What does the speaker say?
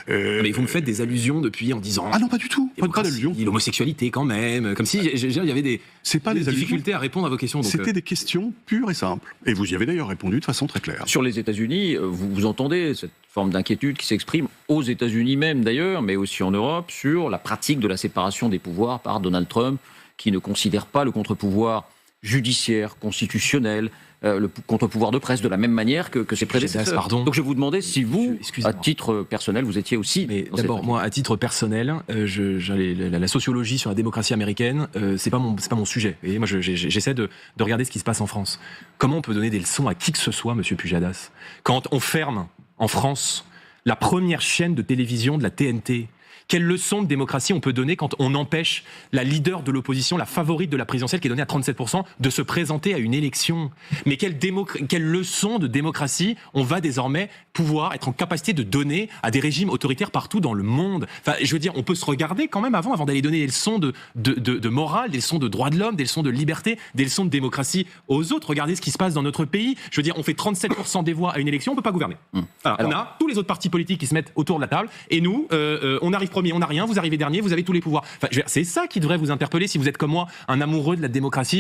Mais vous me faites des allusions depuis en disant... Ah non, pas du tout, pas d'allusion. L'homosexualité quand même, comme si il y avait des difficultés à répondre à vos questions. C'était des questions pures et simples. Et vous y avez d'ailleurs répondu de façon très claire. Sur les États-Unis, vous entendez cette forme d'inquiétude qui s'exprime aux États-Unis même d'ailleurs, mais aussi en Europe, sur la pratique de la séparation des pouvoirs par Donald Trump, qui ne considère pas le contre-pouvoir judiciaire, constitutionnel, le contre-pouvoir de presse de la même manière que ses prédécesseurs. Donc je vous demandais si vous, à titre personnel, vous étiez aussi... Mais d'abord, moi, à titre personnel, la sociologie sur la démocratie américaine, c'est pas mon sujet. Et moi, j'essaie de regarder ce qui se passe en France. Comment on peut donner des leçons à qui que ce soit, monsieur Pujadas, quand on ferme, en France, la première chaîne de télévision de la TNT? Quelle leçon de démocratie on peut donner quand on empêche la leader de l'opposition, la favorite de la présidentielle qui est donnée à 37%, de se présenter à une élection? Mais quelle leçon de démocratie on va désormais pouvoir être en capacité de donner à des régimes autoritaires partout dans le monde? Enfin, je veux dire, on peut se regarder quand même avant d'aller donner des leçons de morale, des leçons de droits de l'homme, des leçons de liberté, des leçons de démocratie aux autres. Regardez ce qui se passe dans notre pays. Je veux dire, on fait 37% des voix à une élection, on peut pas gouverner. Alors, on a tous les autres partis politiques qui se mettent autour de la table, et nous, on arrive premier, on n'a rien, vous arrivez dernier, vous avez tous les pouvoirs. Enfin, c'est ça qui devrait vous interpeller si vous êtes comme moi un amoureux de la démocratie.